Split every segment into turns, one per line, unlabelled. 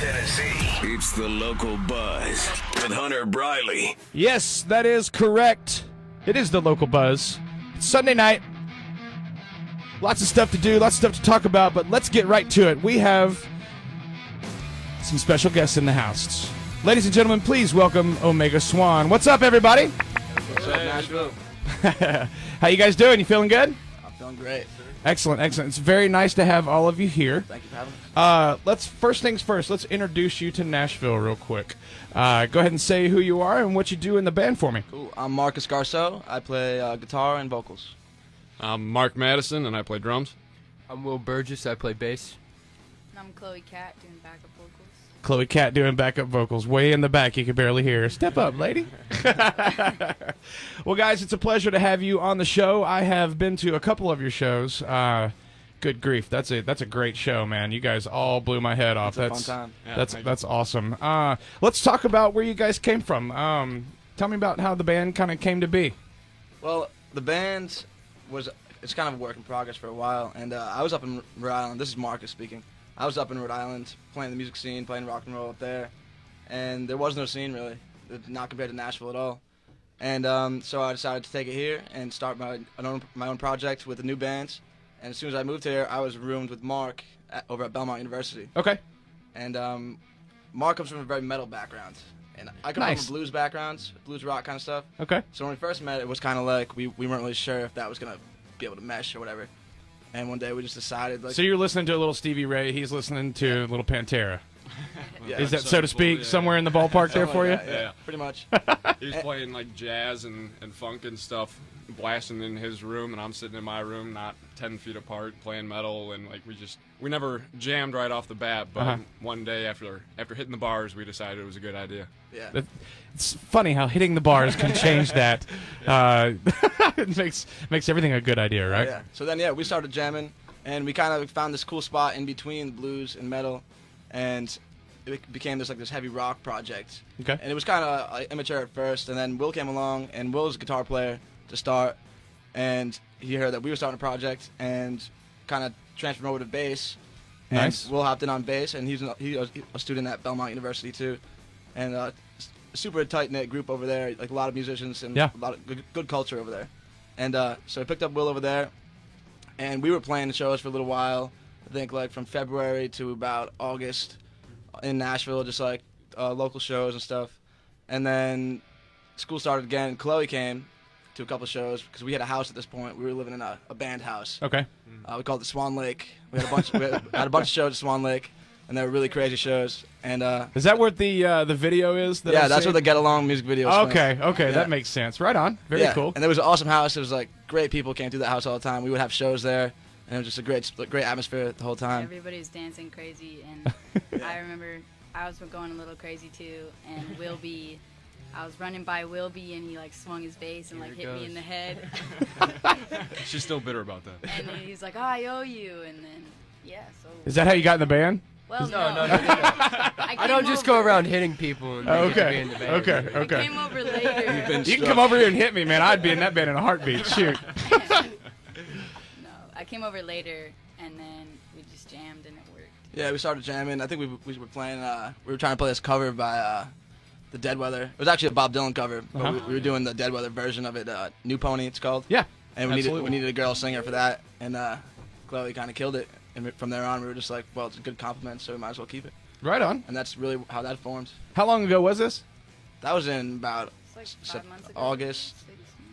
Tennessee. It's the local buzz with Hunter Briley.
Yes, that is correct. It is the local buzz. It's Sunday night. Lots of stuff to do, lots of stuff to talk about, but let's get right to it. We have some special guests in the house. Ladies and gentlemen, please welcome Omega Swan. What's up, everybody?
What's up, Nashville?
How you guys doing? You feeling good?
I'm feeling great.
Excellent, excellent. It's very nice to have all of you here.
Thank you for having us.
Let's first things first. Let's introduce you to Nashville real quick. Go ahead and say who you are and what you do in the band for me.
Cool. I'm Marcus Garceau. I play guitar and vocals.
I'm Mark Madison, and I play drums.
I'm Will Burgess. I play bass.
And I'm Chloe Cat doing backup vocals.
Chloe Cat doing backup vocals. Way in the back, you can barely hear her. Step up, lady. Well, guys, it's a pleasure to have you on the show. I have been to a couple of your shows. Good grief, that's a great show, man. You guys all blew my head off.
It's a fun time.
Yeah,
That's awesome. Let's talk about where you guys came from. Tell me about how the band kind of came to be.
Well, the band it's kind of a work in progress for a while, and I was up in Rhode Island. This is Marcus speaking. I was up in Rhode Island playing the music scene, playing rock and roll up there, and there was no scene really, not compared to Nashville at all. And so I decided to take it here and start my own project with a new band. And as soon as I moved here, I was roomed with Mark over at Belmont University.
Okay.
And Mark comes from a very metal background, and I come from a blues background, blues rock kind of stuff.
Okay.
So when we first met, it was kind of like we weren't really sure if that was gonna be able to mesh or whatever. And one day we just decided, like,
So you're listening to a little Stevie Ray. He's listening to a little Pantera.
yeah,
Is that, so to speak,
yeah,
somewhere in the ballpark there for you?
Like that,
Yeah.
pretty much.
He was playing like jazz and funk and stuff, blasting in his room, and I'm sitting in my room, not 10 feet apart, playing metal, and like we never jammed right off the bat. But one day after hitting the bars, we decided it was a good idea.
Yeah.
It's funny how hitting the bars can change that. It makes everything a good idea, right?
Yeah. So then, we started jamming, and we kind of found this cool spot in between blues and metal, and it became this heavy rock project.
Okay.
And it was kind of immature at first, and then Will came along, and Will's a guitar player to start, and he heard that we were starting a project, and kind of transferred over to bass.
Nice.
And Will hopped in on bass, and he was a student at Belmont University too, and super tight-knit group over there, like a lot of musicians and a lot of good culture over there. And so I picked up Will over there, and we were playing shows for a little while. I think like from February to about August in Nashville, just like local shows and stuff. And then school started again. Chloe came to a couple shows because we had a house at this point. We were living in a band house.
Okay.
We called it Swan Lake. We had a bunch. We had a bunch of shows at Swan Lake, and they were really crazy shows. And
is that where the video is?
Yeah, that's where the Get Along music video is.
Okay, that makes sense. Right on. Very cool.
And there was an awesome house. It was like great people came through that house all the time. We would have shows there, and it was just a great atmosphere the whole time.
Everybody was dancing crazy, and I remember I was going a little crazy too. And I was running by Wilby, and he like swung his bass and like hit me in the head.
She's still bitter about that.
And he's like, "Oh, I owe you." And then so.
Is that how you got in the band?
Well,
No.
I
don't just go around hitting people and make it be in the band.
Okay.
I came over later.
You can come over here and hit me, man. I'd be in that band in a heartbeat. Shoot.
No, I came over later, and then we just jammed, and it worked.
Yeah, we started jamming. I think we were playing. We were trying to play this cover by the Dead Weather. It was actually a Bob Dylan cover, but we were doing the Dead Weather version of it. New Pony, it's called.
Yeah.
And we needed a girl singer for that, and Chloe kind of killed it. And from there on, we were just like, well, it's a good compliment, so we might as well keep it.
Right on.
And that's really how that formed.
How long ago was this?
That was in about
It's like 5 months ago.
August,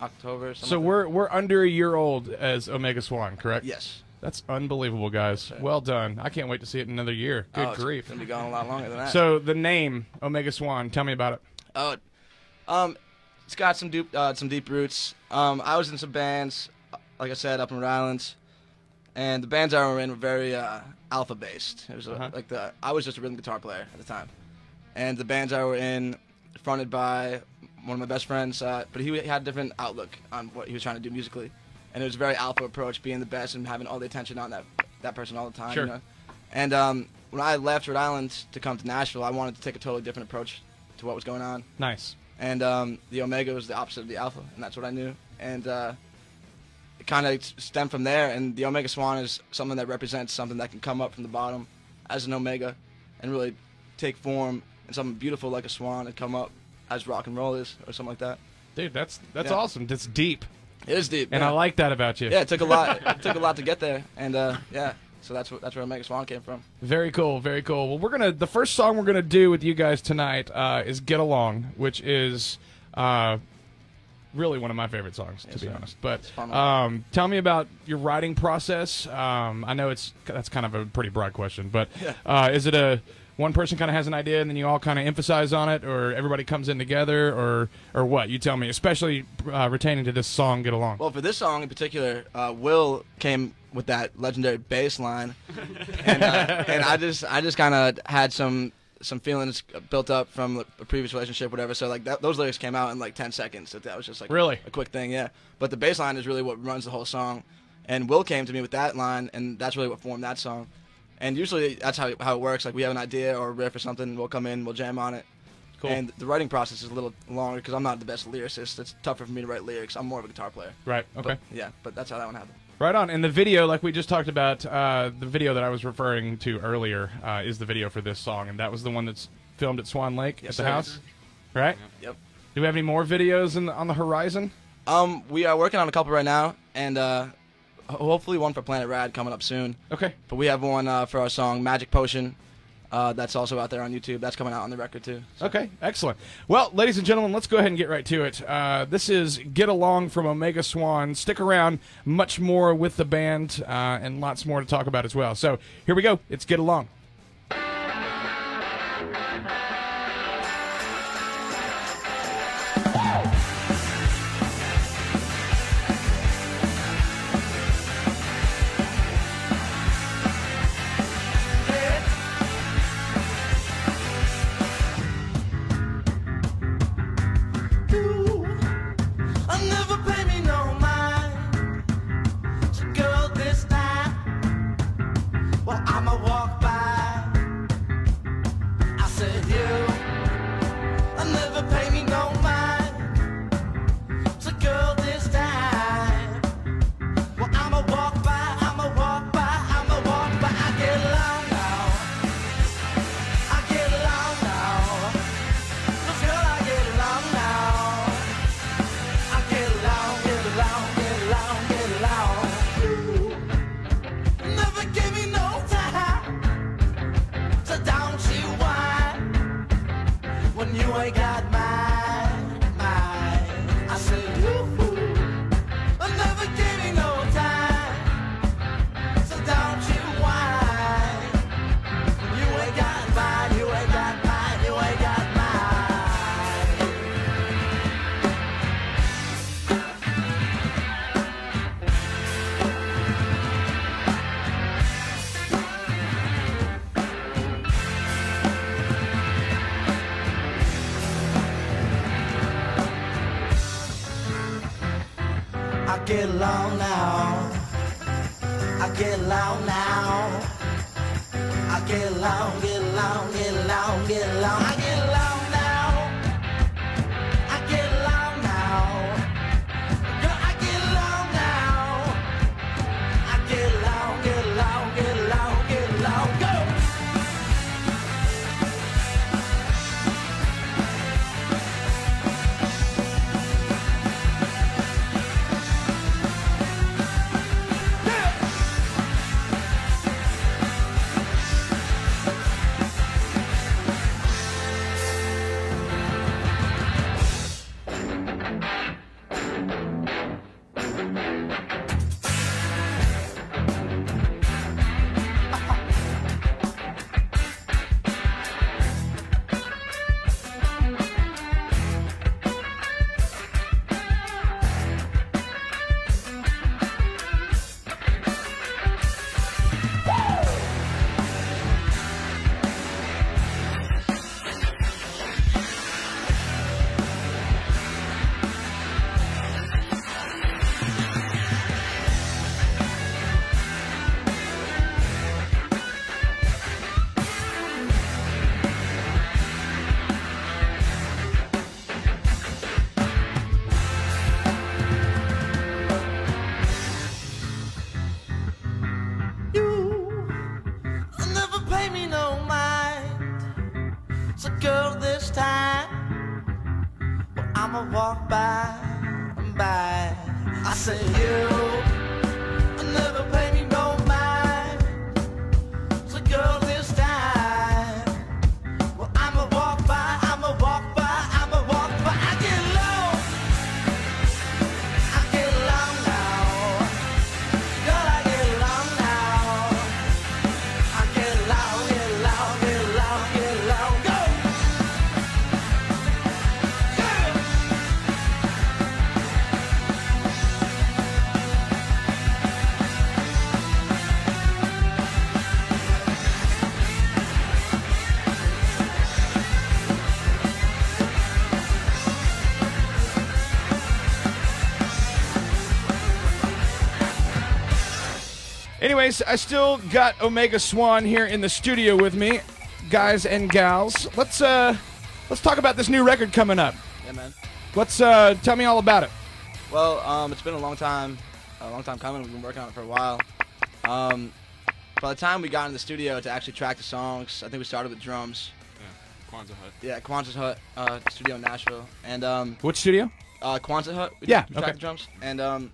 October.
So we're under a year old as Omega Swan, correct?
Yes.
That's unbelievable, guys. Well done. I can't wait to see it in another year. Good grief.
It's gonna be going a lot longer than that.
So the name Omega Swan. Tell me about it.
It's got some deep roots. I was in some bands, like I said, up in Rhode Island, and the bands I were in were very alpha based. It was I was just a rhythm guitar player at the time, and the bands I were in, fronted by one of my best friends, but he had a different outlook on what he was trying to do musically, and it was a very alpha approach, being the best and having all the attention on that person all the time.
Sure.
You know? And when I left Rhode Island to come to Nashville, I wanted to take a totally different approach to what was going on.
Nice.
And the Omega was the opposite of the Alpha, and that's what I knew. And it kind of stemmed from there, and the Omega Swan is something that represents something that can come up from the bottom as an Omega and really take form and something beautiful like a Swan and come up as rock and roll is, or something like that.
Dude, that's awesome. That's deep.
It is deep,
and I like that about you.
Yeah, it took a lot. It took a lot to get there, and yeah. So that's where Omega Swan came from.
Very cool, very cool. Well, the first song we're gonna do with you guys tonight is "Get Along," which is really one of my favorite songs, to be honest. But tell me about your writing process. I know that's kind of a pretty broad question, but is it one person kind of has an idea and then you all kind of emphasize on it, or everybody comes in together, or what? You tell me, especially retaining to this song, "Get Along."
Well, for this song in particular, Will came with that legendary bass line, and I just kind of had some feelings built up from a previous relationship, whatever. So like those lyrics came out in like 10 seconds. So that was just like
really
a quick thing, yeah. But the bass line is really what runs the whole song, and Will came to me with that line, and that's really what formed that song. And usually that's how it works. Like we have an idea or a riff or something, we'll come in, we'll jam on it.
Cool.
And the writing process is a little longer because I'm not the best lyricist. It's tougher for me to write lyrics. I'm more of a guitar player.
Right. Okay.
But that's how that one happened.
Right on. And the video, like we just talked about, the video that I was referring to earlier is the video for this song, and that was the one that's filmed at Swan Lake at the house, right?
Yep.
Do we have any more videos on the horizon?
We are working on a couple right now, and hopefully one for Planet Rad coming up soon.
Okay.
But we have one for our song Magic Potion. That's also out there on YouTube. That's coming out on the record, too. So.
Okay, excellent. Well, ladies and gentlemen, let's go ahead and get right to it. This is "Get Along" from Omega Swan. Stick around. Much more with the band and lots more to talk about as well. So here we go. It's "Get Along."
Get along now. I get along now. I get along, get along, get along, get along. I get along now. I get along now. Girl, I get along now. I get along, get along, get along, get along. Go. So girl, this time, well, I'ma walk by. I say you never pay me no mind. So girl, this time, well, I'ma walk by. I get low now. Girl, I get low now. I get low, go.
Anyways, I still got Omega Swan here in the studio with me, guys and gals. Let's talk about this new record coming up.
Yeah, man.
Tell me all about it.
Well, it's been a long time coming. We've been working on it for a while. By the time we got in the studio to actually track the songs, I think we started with drums.
Yeah, Kwanzaa Hut.
Yeah, Kwanzaa Hut studio in Nashville. And
which studio?
Kwanzaa Hut. We
Yeah,
tracked
okay.
the drums. And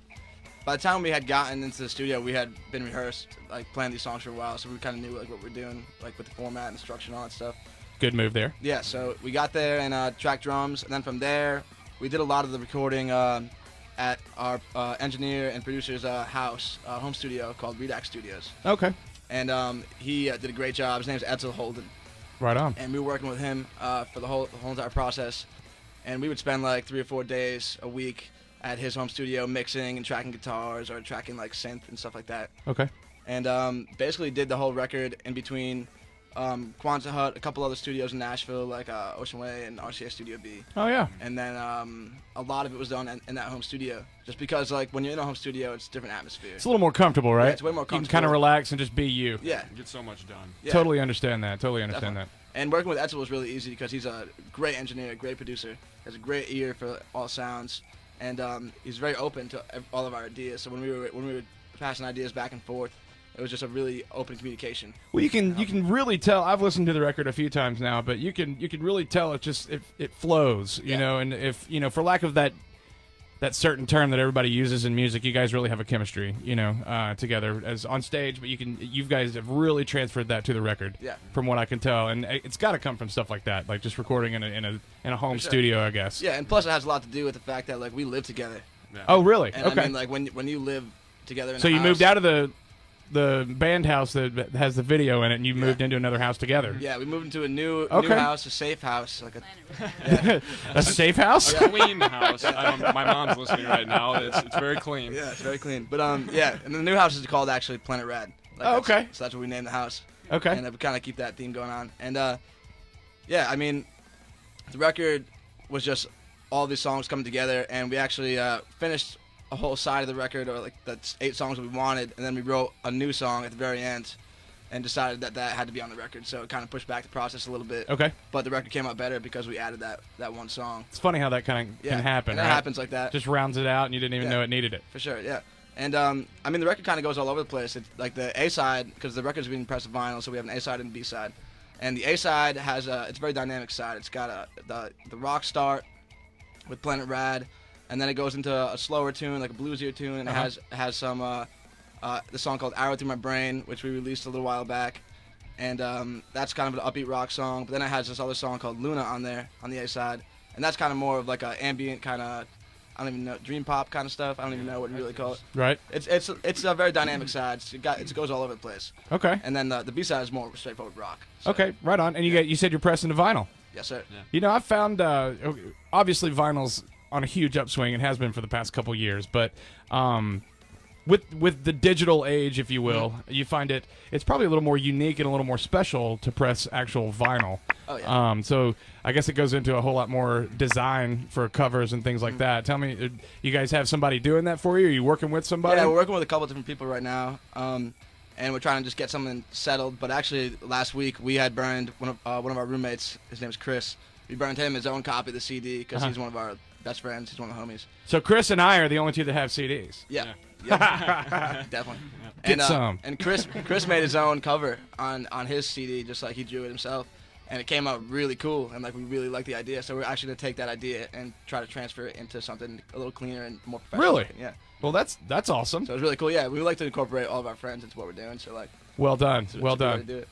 by the time we had gotten into the studio, we had been rehearsed, like playing these songs for a while, so we kind of knew like what we're doing, like with the format and the structure and all that stuff.
Good move there.
Yeah, so we got there and tracked drums, and then from there, we did a lot of the recording at our engineer and producer's house, home studio called Redax Studios.
Okay.
And he did a great job. His name's Edsel Holden.
Right on.
And we were working with him for the whole entire process. And we would spend like 3 or 4 days a week at his home studio mixing and tracking guitars or tracking like synth and stuff like that.
Okay.
And basically did the whole record in between Kwanzaa Hut, a couple other studios in Nashville like Ocean Way and RCA Studio B.
Oh yeah.
And then a lot of it was done in that home studio, just because like when you're in a home studio, it's a different atmosphere.
It's a little more comfortable, right?
Yeah, it's way more
You
comfortable.
can kind of relax and just be you.
Yeah.
You get so much done.
Yeah.
Totally understand that. Totally understand
Definitely.
that.
And working with Edsel was really easy because he's a great engineer, a great producer, has a great ear for all sounds, and he's very open to all of our ideas. So when we were passing ideas back and forth, it was just a really open communication.
Well, you can really tell. I've listened to the record a few times now, but you can really tell it flows, you know. And if for lack of that certain term that everybody uses in music, you guys really have a chemistry, together as on stage. But you guys have really transferred that to the record, from what I can tell, and it's got to come from stuff like that, like just recording in a home studio, I guess.
Yeah, and plus it has a lot to do with the fact that like we live together.
Yeah.
Oh, really?
And
okay.
I mean, like when you live together in
So
a
you
house,
moved out of the band house that has the video in it, and you moved into another house together.
Yeah, we moved into a new house, a safe house, like
a safe house.
Clean house. My mom's listening right now. It's very clean.
Yeah, it's very clean. But yeah, and the new house is called actually Planet Rad. Like,
okay.
So that's what we named the house.
Okay.
And we kind of keep that theme going on. And yeah, I mean, the record was just all these songs coming together, and we actually finished a whole side of the record, or like that's 8 songs we wanted, and then we wrote a new song at the very end and decided that had to be on the record, so it kind of pushed back the process a little bit.
Okay. But
the record came out better because we added that one song.
It's funny how that kind of can happen.
And it
right?
happens like that.
Just rounds it out, and you didn't even know it needed it.
For sure, yeah. And I mean, the record kind of goes all over the place. It's like the A side, because the record's being pressed to vinyl, so we have an A side and a B side. And the A side has it's a very dynamic side. It's got the rock start with Planet Rad, and then it goes into a slower tune, like a bluesier tune, and it has some the song called "Arrow Through My Brain," which we released a little while back, and that's kind of an upbeat rock song. But then it has this other song called "Luna" on there on the A side, and that's kind of more of like an ambient kind of, I don't even know, dream pop kind of stuff. I don't even know what you really call it.
Right.
It's a very dynamic side. It goes all over the place.
Okay.
And then the B side is more straightforward rock. So.
Okay, right on. And you said you're pressing to vinyl.
Yes, sir.
Yeah. I found obviously vinyl's on a huge upswing and has been for the past couple years, but with the digital age, if you will, you find it's probably a little more unique and a little more special to press actual vinyl.
Oh yeah.
So I guess it goes into a whole lot more design for covers and things like that. Tell me, you guys have somebody doing that for you? Are you working with somebody?
Yeah, we're working with a couple different people right now, and we're trying to just get something settled. But actually, last week we had burned one of our roommates. His name is Chris. We burned him his own copy of the CD because he's one of our best friends. He's one of the homies.
So Chris and I are the only two that have CDs.
Yeah. Definitely.
Get some.
And Chris made his own cover on his CD, just like he drew it himself. and it came out really cool, and like we really liked the idea. So we're actually gonna take that idea and try to transfer it into something a little cleaner and more professional.
Really?
looking. Yeah.
Well, that's awesome.
So it's really cool. Yeah, we would like to incorporate all of our friends into what we're doing. So like.
Well done.
It's a
Well
good way
done.
to do it.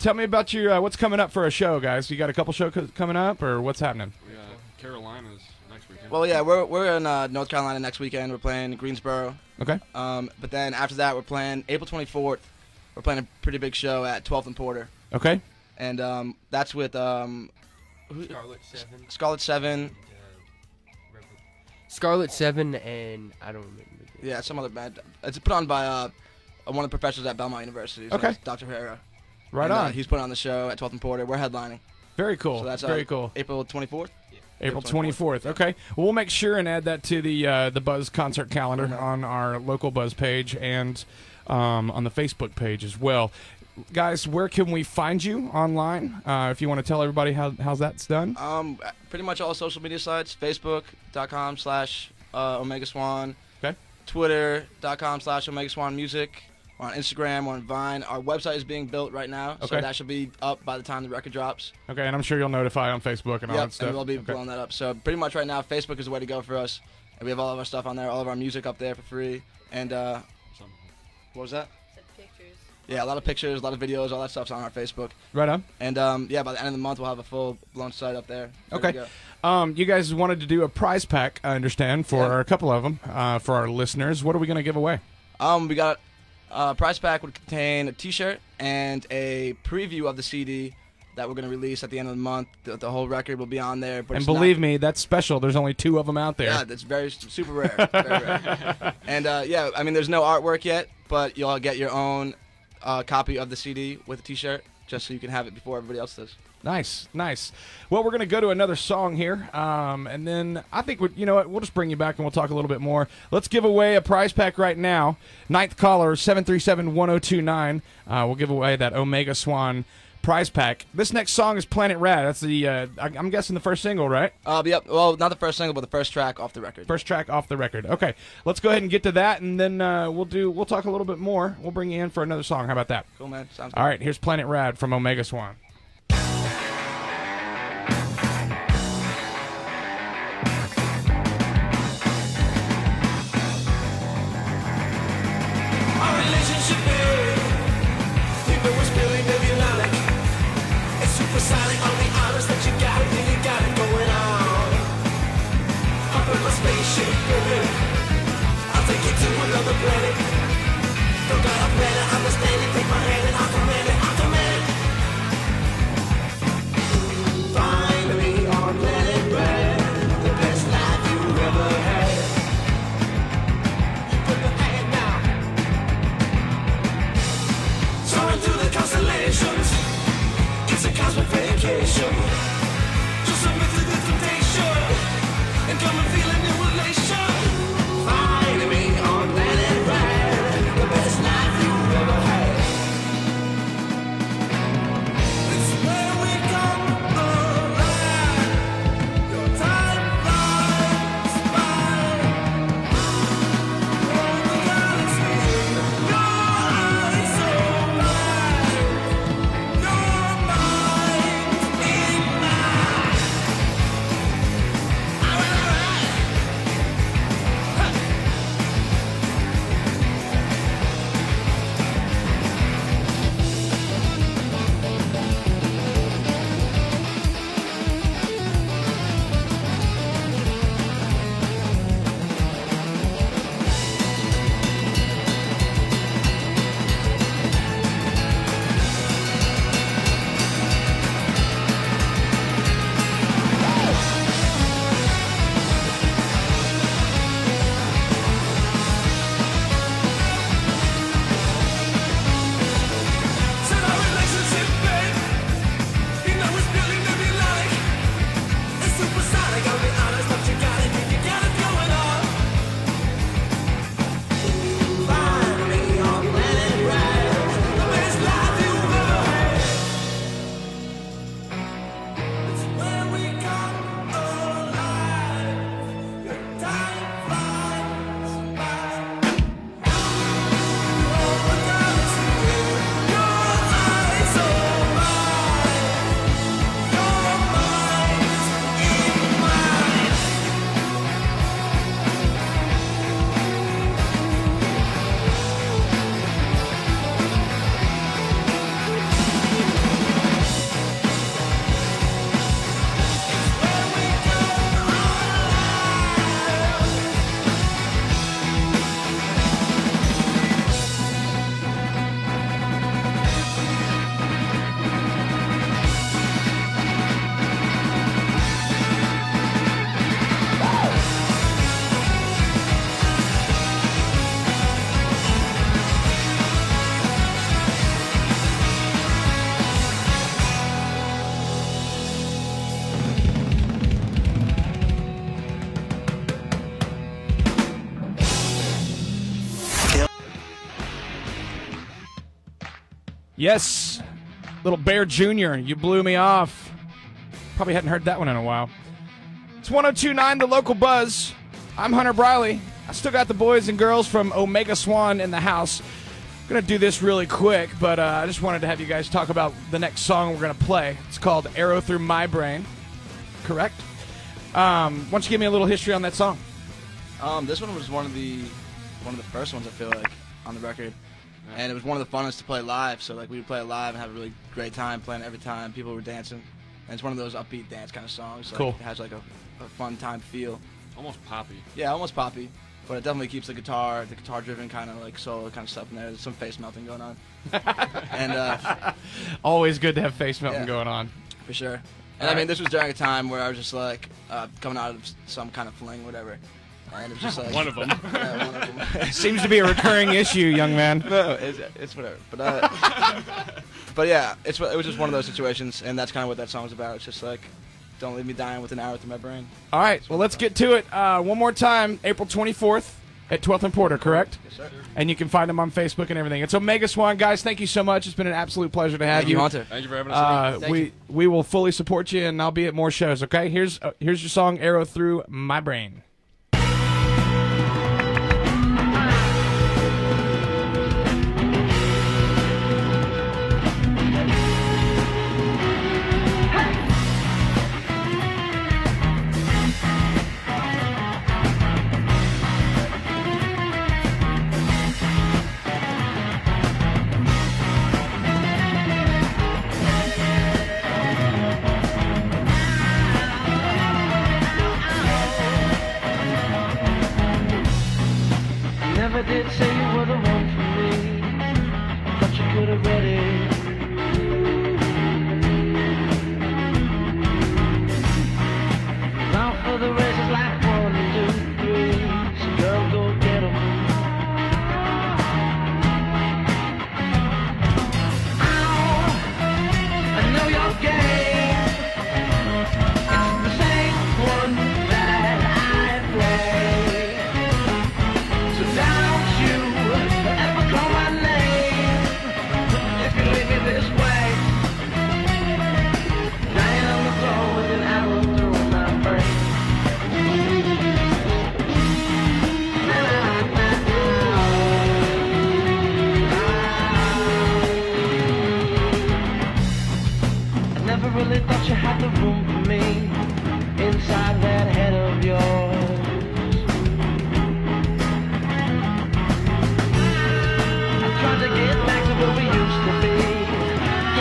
Tell me about your what's coming up for a show, guys. You got a couple shows coming up, or what's happening?
We got Carolinas next weekend.
Well, yeah, we're in North Carolina next weekend. We're playing Greensboro.
Okay.
But then after that, we're playing April 24th. We're playing a pretty big show at 12th and Porter.
Okay.
And that's with
Scarlet 7. Scarlet 7 and I don't remember.
Yeah, some other band. It's put on by one of the professors at Belmont University. So
Okay.
Dr. Herrera.
Right on.
He's putting on the show at 12th and Porter. We're headlining.
Very cool.
So that's
very cool.
April 24th.
April 24th. Okay. Well, we'll make sure and add that to the Buzz concert calendar on our local Buzz page and on the Facebook page as well. Guys, where can we find you online? If you want to tell everybody how's that's done.
Pretty much all social media sites. Facebook.com/Omega Swan.
Okay.
Twitter.com/Omega Swan Music. We're on Instagram, we're on Vine. Our website is being built right now, so
Okay.
that should be up by the time the record drops.
Okay, and I'm sure you'll notify on Facebook and all that stuff.
And we'll be
Okay.
blowing that up. So pretty much right now, Facebook is the way to go for us. And we have all of our stuff on there, all of our music up there for free. And what was that?
Said pictures.
Yeah, a lot of pictures, a lot of videos, all that stuff's on our Facebook.
Right on.
And yeah, by the end of the month, we'll have a full-blown site up there.
Okay.
Ready to go.
You guys wanted to do a prize pack, I understand, for a couple of them for our listeners. What are we going to give away?
We got prize pack would contain a T-shirt and a preview of the CD that we're going to release at the end of the month. The whole record will be on there. But
And believe me, that's special. There's only 2 of them out there.
Yeah, that's super rare. Very rare. And yeah, I mean, there's no artwork yet, but you'll get your own copy of the CD with a T-shirt, just so you can have it before everybody else does.
Nice, nice. Well, we're going to go to another song here, and then I think, you know what, we'll just bring you back and we'll talk a little bit more. Let's give away a prize pack right now. 9th caller, 737-1029. We'll give away that Omega Swan prize pack. This next song is Planet Rad. That's the, I'm guessing the first single, right?
Yep. Well, not the first single, but the first track off the record.
First track off the record. Okay, let's go ahead and get to that, and then we'll talk a little bit more. We'll bring you in for another song. How about that?
Cool, man. Sounds good.
All right, here's Planet Rad from Omega Swan.
Supersonic, I'll be honest that you got it going on. Up in my spaceship, baby, I'll take you to another planet. Don't got a planet, understand it, take my hand and I'll command it, Find me on planet Red, the best life you ever had. Put the hand now. Soaring through the constellations. It's a cosmic vacation. Just submit to the temptation and come and feel a new elation. Find me on planet Red, the best life you ever had. It's where we come alive. Your time flies by. On the galaxy, your eyes so bright. Your mind in my
Yes, Little Bear Jr., You Blew Me Off. Probably hadn't heard that one in a while. It's 102.9 The Local Buzz. I'm Hunter Briley. I still got the boys and girls from Omega Swan in the house. I'm going to do this really quick, but I just wanted to have you guys talk about the next song we're going to play. It's called Arrow Through My Brain. Correct? Why don't you give me a little history on that song?
This one was one of the first ones, I feel like, on the record. And it was one of the funnest to play live, so like we would play it live and have a really great time playing it every time. People were dancing, and it's one of those upbeat dance kind of songs. Like,
cool.
It has like a fun time feel.
Almost poppy.
Yeah, almost poppy, but it definitely keeps the guitar-driven kind of like solo kind of stuff in there. There's some face melting going on, and
always good to have face melting going on.
For sure. And I mean, this was during a time where I was just like coming out of some kind of fling, whatever. And it was just like
one of them.
Yeah, one of them.
Seems to be a recurring issue, young man.
No, it's whatever. But yeah, it was just one of those situations, and that's kind of what that song's about. It's just like, don't leave me dying with an arrow through my brain.
All right, well, let's get to it. One more time, April 24th at 12th and Porter, correct?
Yes, sir.
And you can find them on Facebook and everything. It's Omega Swan, guys. Thank you so much. It's been an absolute pleasure to have
Thank you, Hunter.
Thank you for having us.
We will fully support you, and I'll be at more shows. Okay, here's your song, Arrow Through My Brain.
Never did say you were the one for me, but you could have read it. Now for the races like 1, 2, 3, so girl, go get 'em. I know your game. It's the same one that I play. So don't you ever call my name if you leave me this way. Lying on the floor with an arrow through my brain. I never really thought you had the room for me inside that head of yours. Trying to get back to where we used to be,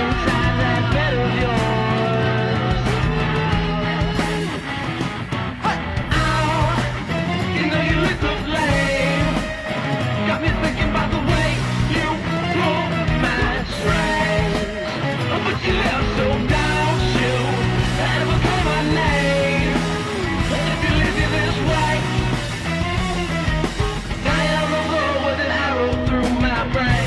inside that bed of yours. Ow, you know you look the flame. Got me thinking about the way you pull my strings. But you left, so don't you ever call my name if you leave me this way. Dying on the floor with an arrow through my brain.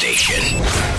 station.